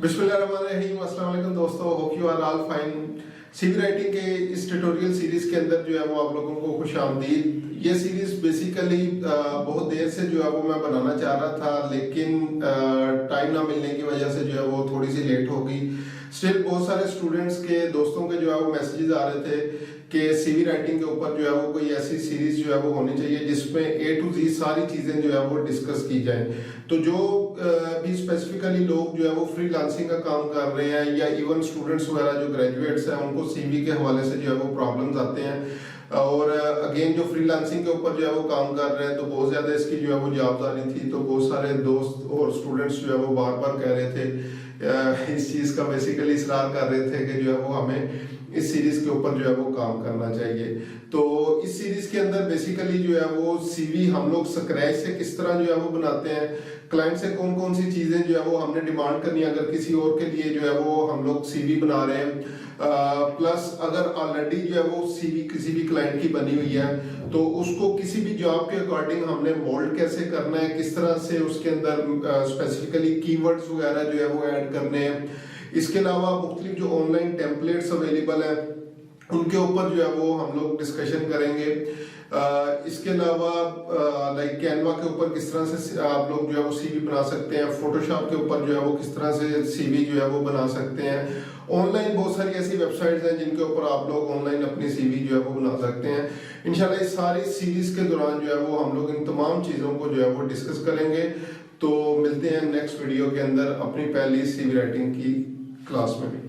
बिस्मिल्लाहिर्रहमानिर्रहीम। अस्सलाम वालेकुम दोस्तों, hope you are all fine. CV writing के इस ट्यूटोरियल सीरीज के अंदर जो है वो आप लोगों को खुशामदीद। ये सीरीज बेसिकली बहुत देर से जो है वो मैं बनाना चाह रहा था, लेकिन टाइम ना मिलने की वजह से जो है वो थोड़ी सी लेट हो गई। स्टिल बहुत सारे स्टूडेंट्स के दोस्तों के जो है वो मैसेजेस आ रहे थे कि सीवी राइटिंग के ऊपर जो है वो कोई ऐसी सीरीज जो है वो होनी चाहिए जिसमें ए टू जी सारी चीजें जो है वो डिस्कस की जाए। तो जो भी स्पेसिफिकली लोग जो है वो फ्रीलांसिंग का काम कर रहे हैं या इवन स्टूडेंट्स वगैरह जो ग्रेजुएट्स हैं, उनको सीवी के हवाले से जो है वो प्रॉब्लम्स आते हैं। और अगेन जो फ्रीलांसिंग के ऊपर जो है वो काम कर रहे हैं, तो बहुत ज्यादा इसकी जो है वो जॉब्स आ रही थी। तो बहुत सारे दोस्त और स्टूडेंट्स जो है वो बार बार कह रहे थे, इस चीज का बेसिकली इसरार कर रहे थे कि जो है वो हमें इस सीरीज के ऊपर जो है वो काम करना चाहिए। तो इस सीरीज के अंदर बेसिकली जो है वो सीवी हम लोग स्क्रैच से किस तरह जो है वो बनाते हैं, क्लाइंट से कौन कौन सी चीजें जो है वो हमने डिमांड करनी है अगर किसी और के लिए जो है वो हम लोग सीवी बना रहे हैं, प्लस अगर ऑलरेडी जो है वो सीवी किसी भी क्लाइंट की बनी हुई है तो उसको किसी भी जॉब के अकॉर्डिंग हमने मोल्ड कैसे करना है, किस तरह से उसके अंदर स्पेसिफिकली कीवर्ड्स वगैरह जो है वो ऐड करने हैं। इसके अलावा मुख्तलिफ जो ऑनलाइन टेम्पलेट्स अवेलेबल हैं उनके ऊपर जो है वो हम लोग डिस्कशन करेंगे। इसके अलावा लाइक कैनवा के ऊपर किस तरह से आप लोग जो है वो सीवी बना सकते हैं, फोटोशॉप के ऊपर जो है वो किस तरह से सीवी जो है वो बना सकते हैं। ऑनलाइन बहुत सारी ऐसी वेबसाइट्स हैं जिनके ऊपर आप लोग ऑनलाइन अपनी सीवी जो है वो बना सकते हैं। इंशाल्लाह इस सारी सीरीज के दौरान जो है वो हम लोग इन तमाम चीज़ों को जो है वो डिस्कस करेंगे। तो मिलते हैं नेक्स्ट वीडियो के अंदर अपनी पहली सीवी राइटिंग की क्लास में।